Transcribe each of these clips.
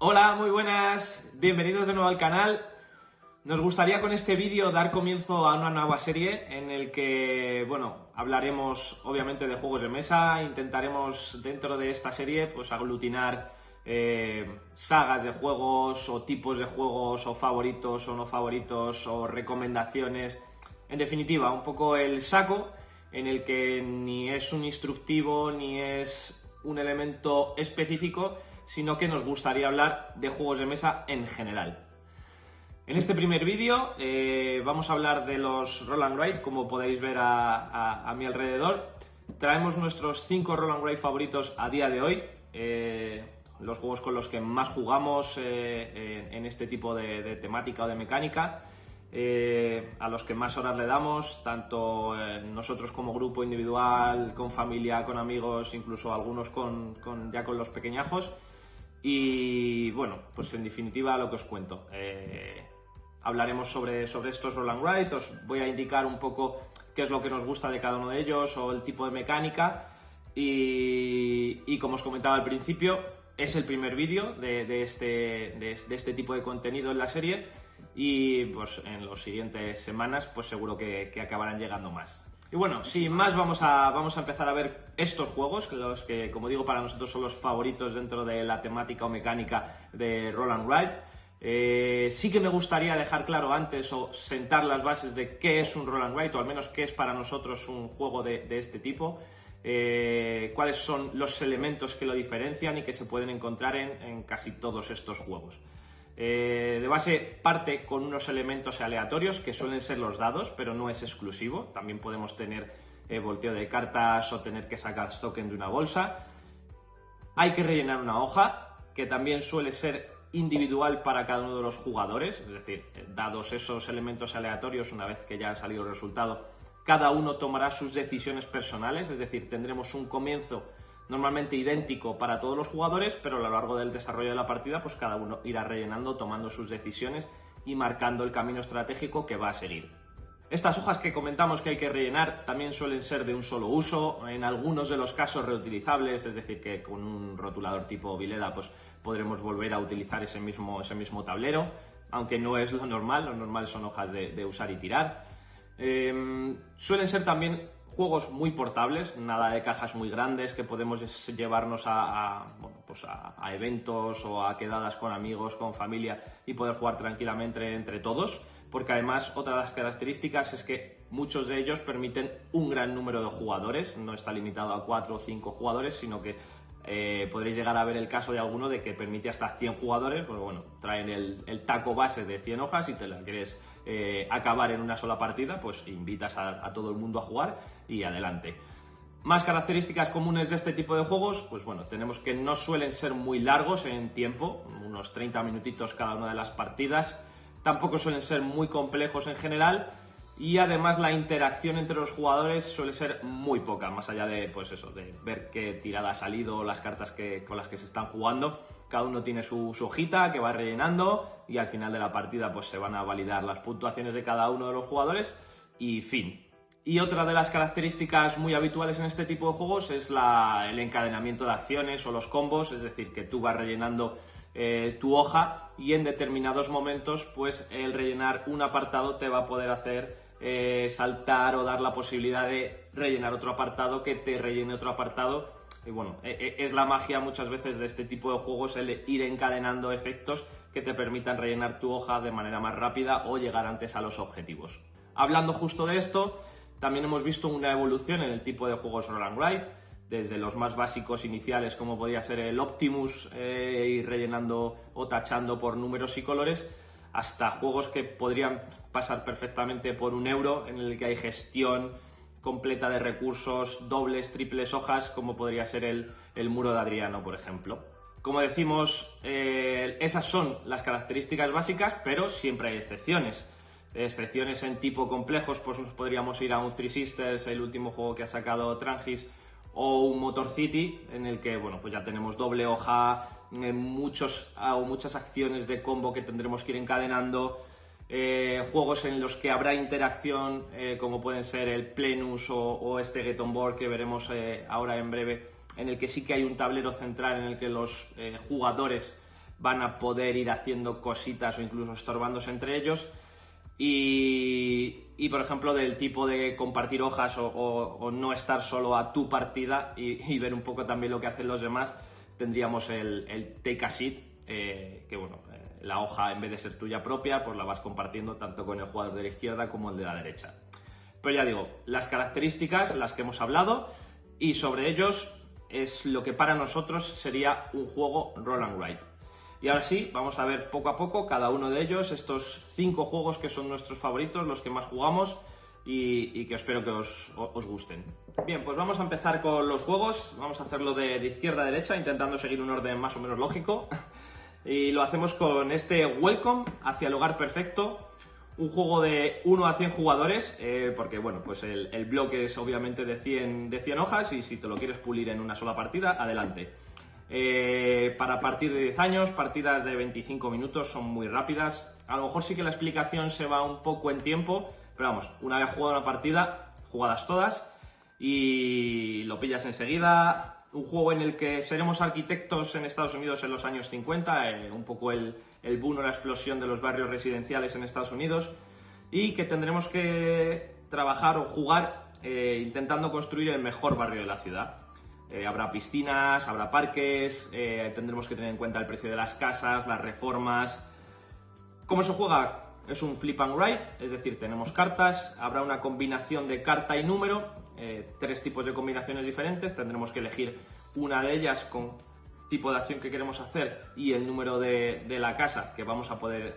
Hola, muy buenas, bienvenidos de nuevo al canal. Nos gustaría con este vídeo dar comienzo a una nueva serie en el que, hablaremos obviamente de juegos de mesa, intentaremos dentro de esta serie pues aglutinar sagas de juegos o tipos de juegos o favoritos o no favoritos o recomendaciones. En definitiva, un poco el saco en el que ni es un instructivo ni es un elemento específico, sino que nos gustaría hablar de juegos de mesa en general. En este primer vídeo vamos a hablar de los Roll and Write, como podéis ver a mi alrededor. Traemos nuestros 5 Roll and Write favoritos a día de hoy, los juegos con los que más jugamos en este tipo de temática o de mecánica, a los que más horas le damos, tanto nosotros como grupo individual, con familia, con amigos, incluso algunos ya con los pequeñajos. Y bueno, pues en definitiva lo que os cuento. Hablaremos sobre estos Roll and Write, os voy a indicar un poco qué es lo que nos gusta de cada uno de ellos o el tipo de mecánica. Y como os comentaba al principio, es el primer vídeo de este tipo de contenido en la serie. Y pues en las siguientes semanas pues seguro que acabarán llegando más. Y bueno, sin más vamos a empezar a ver estos juegos, los que, como digo, para nosotros son los favoritos dentro de la temática o mecánica de Roll and Write. Sí que me gustaría dejar claro antes o sentar las bases de qué es un Roll and Write, o al menos qué es para nosotros un juego de este tipo, cuáles son los elementos que lo diferencian y que se pueden encontrar en casi todos estos juegos. De base parte con unos elementos aleatorios que suelen ser los dados, pero no es exclusivo. También podemos tener volteo de cartas o tener que sacar tokens de una bolsa. Hay que rellenar una hoja, que también suele ser individual para cada uno de los jugadores, es decir, dados esos elementos aleatorios, una vez que ya ha salido el resultado, cada uno tomará sus decisiones personales, es decir, tendremos un comienzo normalmente idéntico para todos los jugadores, pero a lo largo del desarrollo de la partida, pues cada uno irá rellenando, tomando sus decisiones y marcando el camino estratégico que va a seguir. Estas hojas que comentamos que hay que rellenar también suelen ser de un solo uso, en algunos de los casos reutilizables, es decir, que con un rotulador tipo Vileda pues podremos volver a utilizar ese mismo tablero, aunque no es lo normal son hojas de usar y tirar. Suelen ser también juegos muy portables, nada de cajas muy grandes que podemos llevarnos a eventos o a quedadas con amigos, con familia y poder jugar tranquilamente entre todos, porque además otra de las características es que muchos de ellos permiten un gran número de jugadores, no está limitado a 4 o 5 jugadores, sino que podréis llegar a ver el caso de alguno de que permite hasta 100 jugadores, pues bueno, traen el taco base de 100 hojas y te la quieres acabar en una sola partida, pues invitas a todo el mundo a jugar y adelante. Más características comunes de este tipo de juegos, pues bueno, tenemos que no suelen ser muy largos en tiempo, unos 30 minutitos cada una de las partidas, tampoco suelen ser muy complejos en general. Y además la interacción entre los jugadores suele ser muy poca, más allá de de ver qué tirada ha salido o las cartas con las que se están jugando. Cada uno tiene su hojita que va rellenando y al final de la partida pues se van a validar las puntuaciones de cada uno de los jugadores y fin. Y otra de las características muy habituales en este tipo de juegos es el encadenamiento de acciones o los combos, es decir, que tú vas rellenando tu hoja y en determinados momentos pues el rellenar un apartado te va a poder hacer saltar o dar la posibilidad de rellenar otro apartado, que te rellene otro apartado. Y bueno, es la magia muchas veces de este tipo de juegos, el ir encadenando efectos que te permitan rellenar tu hoja de manera más rápida o llegar antes a los objetivos. Hablando justo de esto, también hemos visto una evolución en el tipo de juegos Roll and Write, desde los más básicos iniciales como podría ser el Optimus, ir rellenando o tachando por números y colores, hasta juegos que podrían pasar perfectamente por €1, en el que hay gestión completa de recursos, dobles, triples hojas, como podría ser el Muro de Adriano, por ejemplo. Como decimos, esas son las características básicas, pero siempre hay excepciones. Excepciones en tipo complejos, pues nos podríamos ir a un Three Sisters, el último juego que ha sacado Trangis, o un Motor City, en el que pues ya tenemos doble hoja, muchas acciones de combo que tendremos que ir encadenando, juegos en los que habrá interacción, como pueden ser el Plenus o este Get On Board que veremos ahora en breve, en el que sí que hay un tablero central en el que los jugadores van a poder ir haciendo cositas o incluso estorbándose entre ellos. Y por ejemplo, del tipo de compartir hojas o no estar solo a tu partida y ver un poco también lo que hacen los demás, tendríamos el take a seat, que bueno, la hoja en vez de ser tuya propia, pues la vas compartiendo tanto con el jugador de la izquierda como el de la derecha. Pero ya digo, las características, las que hemos hablado, y sobre ellos es lo que para nosotros sería un juego roll and write. Y ahora sí, vamos a ver poco a poco cada uno de ellos, estos 5 juegos que son nuestros favoritos, los que más jugamos y que espero que os gusten. Bien, pues vamos a empezar con los juegos, vamos a hacerlo de izquierda a derecha, intentando seguir un orden más o menos lógico. Y lo hacemos con este Welcome hacia el hogar perfecto, un juego de 1 a 100 jugadores, porque bueno, pues el bloque es obviamente de 100 hojas y si te lo quieres pulir en una sola partida, adelante. Para partir de 10 años, partidas de 25 minutos, son muy rápidas. A lo mejor sí que la explicación se va un poco en tiempo, pero vamos, una vez jugada una partida, jugadas todas y lo pillas enseguida. Un juego en el que seremos arquitectos en Estados Unidos en los años 50, un poco el boom o la explosión de los barrios residenciales en Estados Unidos, y que tendremos que trabajar o jugar intentando construir el mejor barrio de la ciudad. Habrá piscinas, habrá parques, tendremos que tener en cuenta el precio de las casas, las reformas. ¿Cómo se juega? Es un flip and write, es decir, tenemos cartas, habrá una combinación de carta y número, 3 tipos de combinaciones diferentes, tendremos que elegir una de ellas con tipo de acción que queremos hacer y el número de la casa que vamos a poder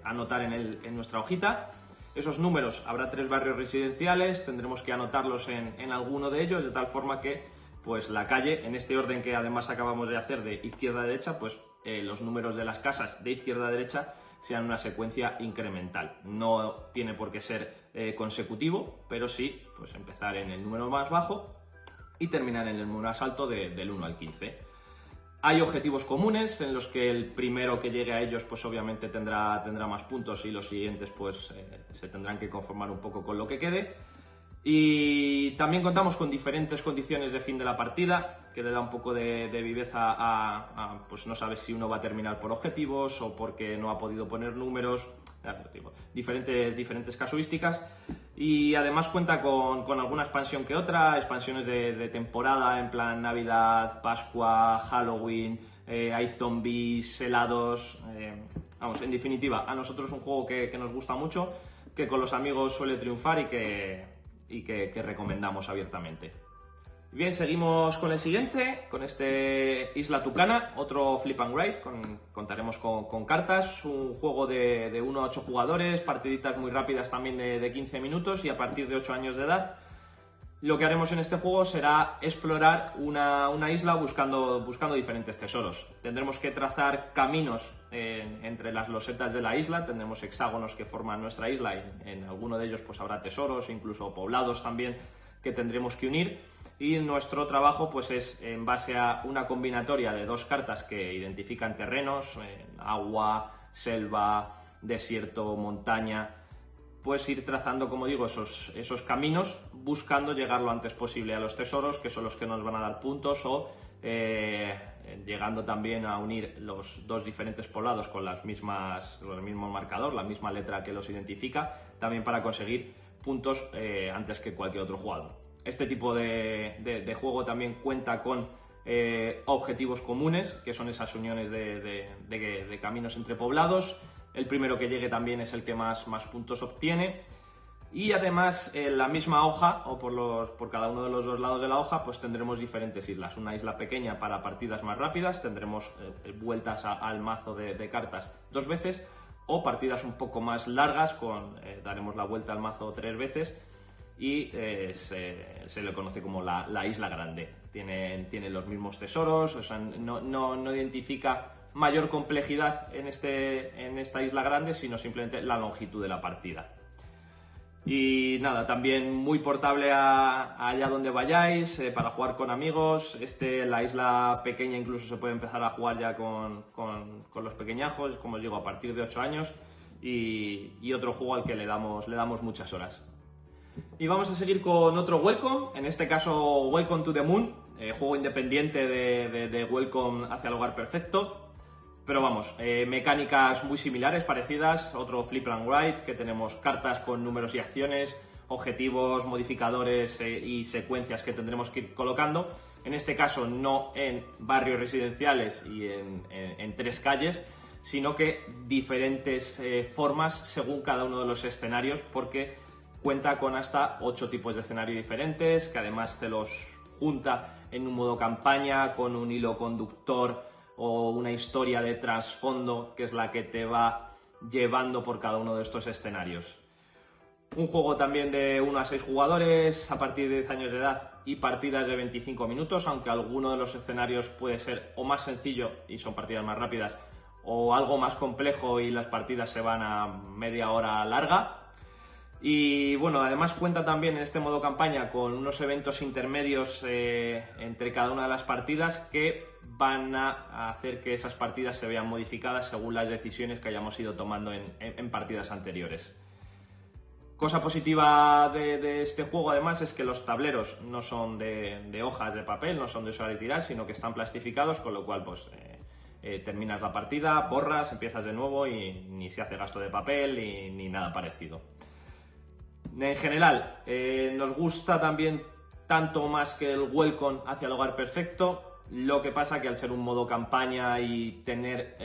anotar en nuestra hojita. Esos números, habrá 3 barrios residenciales, tendremos que anotarlos en alguno de ellos, de tal forma que pues la calle, en este orden que además acabamos de hacer de izquierda a derecha, pues los números de las casas de izquierda a derecha sean una secuencia incremental. No tiene por qué ser consecutivo, pero sí pues empezar en el número más bajo y terminar en el número más alto del 1 al 15. Hay objetivos comunes en los que el primero que llegue a ellos pues obviamente tendrá más puntos y los siguientes pues se tendrán que conformar un poco con lo que quede. Y también contamos con diferentes condiciones de fin de la partida, que le da un poco de viveza pues no sabes si uno va a terminar por objetivos o porque no ha podido poner números, diferentes casuísticas. Y además cuenta con alguna expansión que otra, expansiones de temporada, en plan Navidad, Pascua, Halloween, hay zombies, helados, vamos, en definitiva, a nosotros es un juego que nos gusta mucho, que con los amigos suele triunfar y que recomendamos abiertamente. Bien, seguimos con el siguiente, con este Isla Tucana, otro flip and write, contaremos con cartas, un juego de 1 a 8 jugadores, partiditas muy rápidas también de 15 minutos y a partir de 8 años de edad. Lo que haremos en este juego será explorar una isla buscando diferentes tesoros. Tendremos que trazar caminos entre las losetas de la isla, tendremos hexágonos que forman nuestra isla y en alguno de ellos pues habrá tesoros, incluso poblados también que tendremos que unir. Y nuestro trabajo pues es en base a una combinatoria de 2 cartas que identifican terrenos, agua, selva, desierto, montaña, pues ir trazando, como digo, esos caminos, buscando llegar lo antes posible a los tesoros, que son los que nos van a dar puntos, o llegando también a unir los 2 diferentes poblados con el mismo marcador, la misma letra que los identifica, también para conseguir puntos antes que cualquier otro jugador. Este tipo de juego también cuenta con objetivos comunes, que son esas uniones de caminos entre poblados. El primero que llegue también es el que más puntos obtiene. Y además en la misma hoja, o por cada uno de los 2 lados de la hoja, pues tendremos diferentes islas. Una isla pequeña para partidas más rápidas, tendremos vueltas al mazo de cartas 2 veces, o partidas un poco más largas, daremos la vuelta al mazo 3 veces, y se le conoce como la isla grande. Tiene los mismos tesoros, o sea, no identifica mayor complejidad en esta isla grande, sino simplemente la longitud de la partida. Y nada, también muy portable allá donde vayáis, para jugar con amigos. La isla pequeña incluso se puede empezar a jugar ya con los pequeñajos, como os digo, a partir de 8 años, y otro juego al que le damos muchas horas. Y vamos a seguir con otro Welcome, en este caso Welcome to the Moon, juego independiente de Welcome hacia el hogar perfecto. Pero vamos, mecánicas muy similares, parecidas, otro flip and ride, que tenemos cartas con números y acciones, objetivos, modificadores y secuencias que tendremos que ir colocando. En este caso no en barrios residenciales y en 3 calles, sino que diferentes formas según cada uno de los escenarios, porque cuenta con hasta 8 tipos de escenario diferentes, que además te los junta en un modo campaña con un hilo conductor o una historia de trasfondo que es la que te va llevando por cada uno de estos escenarios. Un juego también de 1 a 6 jugadores a partir de 10 años de edad y partidas de 25 minutos, aunque alguno de los escenarios puede ser o más sencillo y son partidas más rápidas, o algo más complejo y las partidas se van a media hora larga. Y bueno, además cuenta también en este modo campaña con unos eventos intermedios entre cada una de las partidas que van a hacer que esas partidas se vean modificadas según las decisiones que hayamos ido tomando en partidas anteriores. Cosa positiva de este juego además es que los tableros no son de hojas de papel, no son de usar y tirar, sino que están plastificados, con lo cual pues terminas la partida, borras, empiezas de nuevo y ni se hace gasto de papel ni nada parecido. En general, nos gusta también tanto más que el Welcome hacia el hogar perfecto, lo que pasa que al ser un modo campaña y tener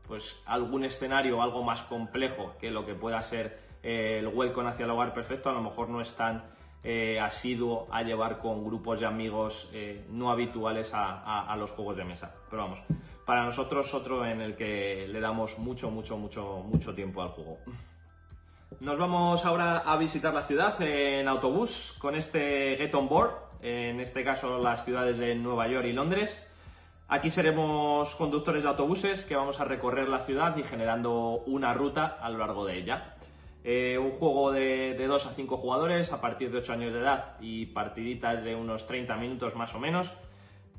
pues algún escenario algo más complejo que lo que pueda ser el Welcome hacia el hogar perfecto, a lo mejor no es tan asiduo a llevar con grupos de amigos no habituales a los juegos de mesa. Pero vamos, para nosotros otro en el que le damos mucho tiempo al juego. Nos vamos ahora a visitar la ciudad en autobús con este Get On Board, en este caso las ciudades de Nueva York y Londres. Aquí seremos conductores de autobuses que vamos a recorrer la ciudad y generando una ruta a lo largo de ella. Un juego de 2 a 5 jugadores a partir de 8 años de edad y partiditas de unos 30 minutos más o menos.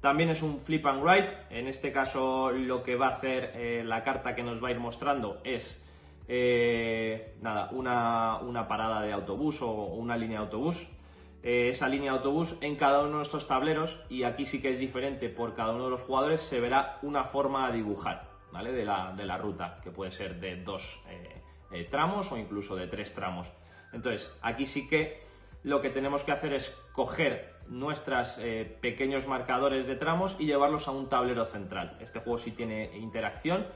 También es un flip and ride, en este caso lo que va a hacer la carta que nos va a ir mostrando es una parada de autobús o una línea de autobús. Esa línea de autobús en cada uno de nuestros tableros, y aquí sí que es diferente por cada uno de los jugadores, se verá una forma a dibujar, ¿vale? de la ruta, que puede ser de 2 tramos o incluso de 3 tramos. Entonces aquí sí que lo que tenemos que hacer es coger nuestros pequeños marcadores de tramos y llevarlos a un tablero central. Este juego sí tiene interacción,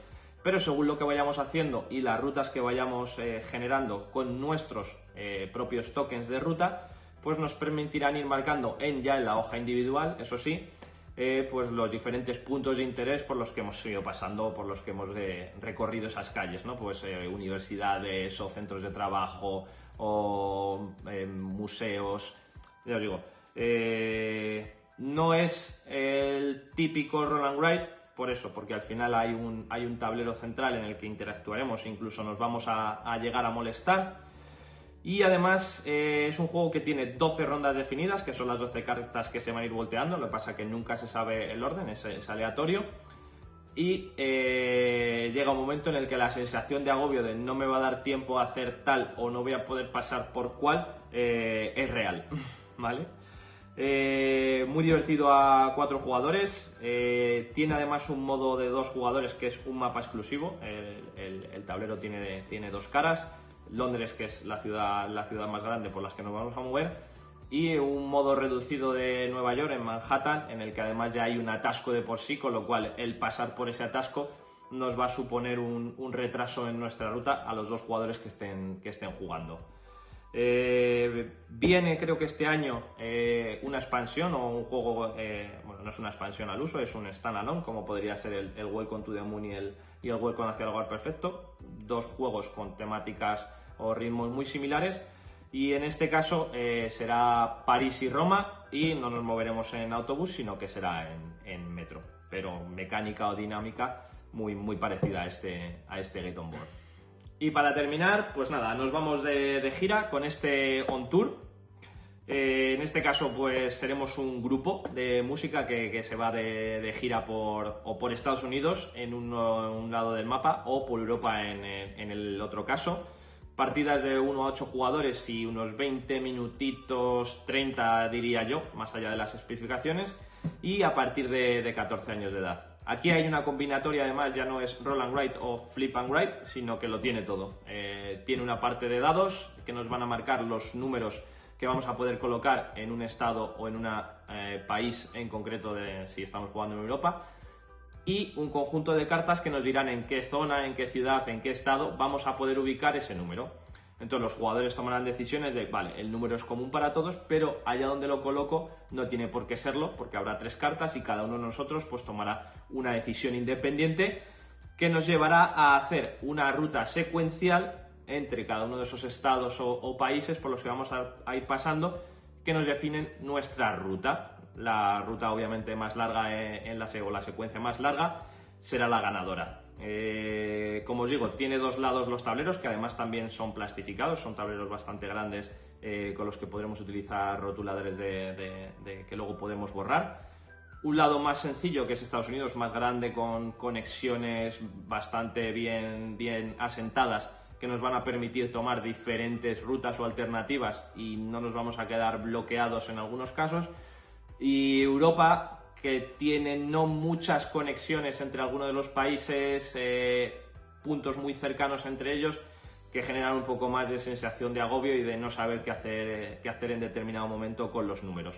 pero según lo que vayamos haciendo y las rutas que vayamos generando con nuestros propios tokens de ruta, pues nos permitirán ir marcando en la hoja individual, eso sí, pues los diferentes puntos de interés por los que hemos ido pasando, por los que hemos recorrido esas calles, ¿no? Pues universidades o centros de trabajo o museos. Ya os digo, no es el típico roll and ride, por eso, porque al final hay un tablero central en el que interactuaremos, incluso nos vamos a llegar a molestar. Y además es un juego que tiene 12 rondas definidas, que son las 12 cartas que se van a ir volteando, lo que pasa que nunca se sabe el orden, es aleatorio. Y llega un momento en el que la sensación de agobio de no me va a dar tiempo a hacer tal o no voy a poder pasar por cual es real, ¿vale? Muy divertido a 4 jugadores, tiene además un modo de 2 jugadores que es un mapa exclusivo, el tablero tiene 2 caras. Londres, que es la ciudad más grande por las que nos vamos a mover, y un modo reducido de Nueva York en Manhattan, en el que además ya hay un atasco de por sí, con lo cual el pasar por ese atasco nos va a suponer un retraso en nuestra ruta a los 2 jugadores que estén jugando. Viene, creo que este año, una expansión o un juego, bueno, no es una expansión al uso, es un standalone, como podría ser el Welcome to the Moon y el Welcome hacia el hogar perfecto. 2 juegos con temáticas o ritmos muy similares, y en este caso será París y Roma, y no nos moveremos en autobús, sino que será en metro, pero mecánica o dinámica muy parecida a este Get On Board. Y para terminar, pues nada, nos vamos de gira con este On Tour. En este caso, pues seremos un grupo de música que se va de gira por Estados Unidos en un lado del mapa, o por Europa en el otro caso. Partidas de 1 a 8 jugadores y unos 20 minutitos, 30 diría yo, más allá de las especificaciones. y a partir de 14 años de edad. Aquí hay una combinatoria, además, ya no es roll and write o flip and write, sino que lo tiene todo. Tiene una parte de dados que nos van a marcar los números que vamos a poder colocar en un estado o en un país en concreto, si estamos jugando en Europa, y un conjunto de cartas que nos dirán en qué zona, en qué ciudad, en qué estado vamos a poder ubicar ese número. Entonces los jugadores tomarán decisiones de, vale, el número es común para todos, pero allá donde lo coloco no tiene por qué serlo, porque habrá 3 cartas y cada uno de nosotros pues tomará una decisión independiente que nos llevará a hacer una ruta secuencial entre cada uno de esos estados o países por los que vamos a ir pasando, que nos definen nuestra ruta. La ruta obviamente más larga o la secuencia más larga será la ganadora. Como os digo, tiene 2 lados los tableros, que además también son plastificados, son tableros bastante grandes con los que podremos utilizar rotuladores que luego podemos borrar. Un lado más sencillo, que es Estados Unidos, más grande, con conexiones bastante bien asentadas, que nos van a permitir tomar diferentes rutas o alternativas y no nos vamos a quedar bloqueados en algunos casos. Y Europa, que tiene no muchas conexiones entre algunos de los países, puntos muy cercanos entre ellos, que generan un poco más de sensación de agobio y de no saber qué hacer en determinado momento con los números.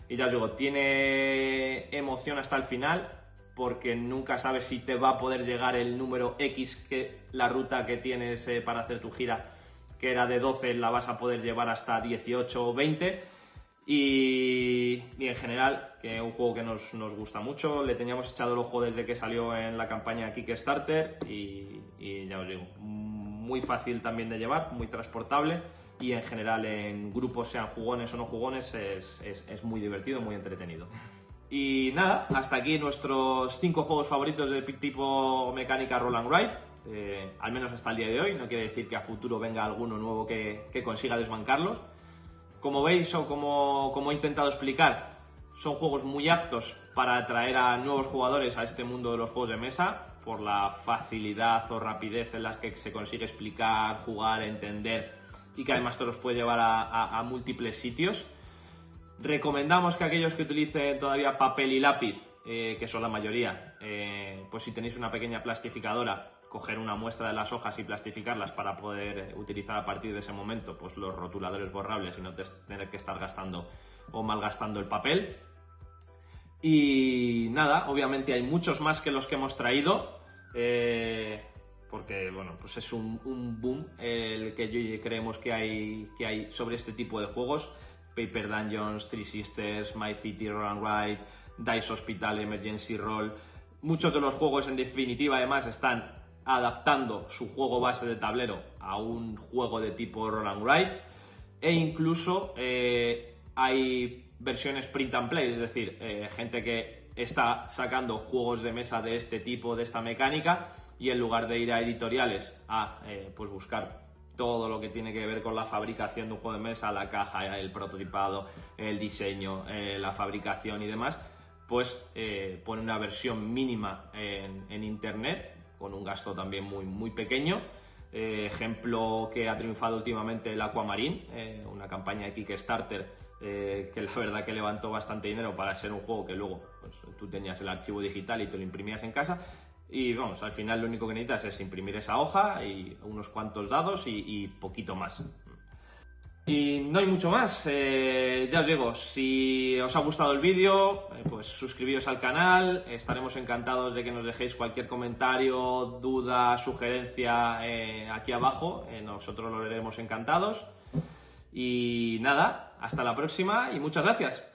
Y ya os digo, tiene emoción hasta el final, porque nunca sabes si te va a poder llegar el número X, que la ruta que tienes para hacer tu gira, que era de 12, la vas a poder llevar hasta 18 o 20. Y en general, que es un juego que nos gusta mucho, le teníamos echado el ojo desde que salió en la campaña Kickstarter y ya os digo, muy fácil también de llevar, muy transportable y en general en grupos, sean jugones o no jugones, es muy divertido, muy entretenido. Y nada, hasta aquí nuestros 5 juegos favoritos de tipo mecánica Roll and Write, al menos hasta el día de hoy. No quiere decir que a futuro venga alguno nuevo que consiga desbancarlos. Como veis o como he intentado explicar, son juegos muy aptos para atraer a nuevos jugadores a este mundo de los juegos de mesa, por la facilidad o rapidez en las que se consigue explicar, jugar, entender y que además te los puede llevar a múltiples sitios. Recomendamos que aquellos que utilicen todavía papel y lápiz, que son la mayoría, pues si tenéis una pequeña plastificadora, coger una muestra de las hojas y plastificarlas para poder utilizar a partir de ese momento pues los rotuladores borrables y no tener que estar gastando o malgastando el papel. Y nada, obviamente hay muchos más que los que hemos traído, porque bueno, pues es un boom el que creemos que hay sobre este tipo de juegos. Paper Dungeons, Three Sisters, My City Roll and Write, Dice Hospital, Emergency Roll. Muchos de los juegos en definitiva además están adaptando su juego base de tablero a un juego de tipo Roll and Write, e incluso hay versiones print and play, es decir, gente que está sacando juegos de mesa de este tipo, de esta mecánica, y en lugar de ir a editoriales a pues buscar todo lo que tiene que ver con la fabricación de un juego de mesa, la caja, el prototipado, el diseño, la fabricación y demás, pues pone una versión mínima en internet, con un gasto también muy pequeño. Ejemplo que ha triunfado últimamente el Aquamarine, una campaña de Kickstarter que la verdad que levantó bastante dinero para ser un juego que luego pues, tú tenías el archivo digital y te lo imprimías en casa. Y vamos, al final lo único que necesitas es imprimir esa hoja y unos cuantos dados y poquito más. Y no hay mucho más, ya os digo, si os ha gustado el vídeo, pues suscribíos al canal, estaremos encantados de que nos dejéis cualquier comentario, duda, sugerencia aquí abajo, nosotros lo leeremos encantados. Y nada, hasta la próxima y muchas gracias.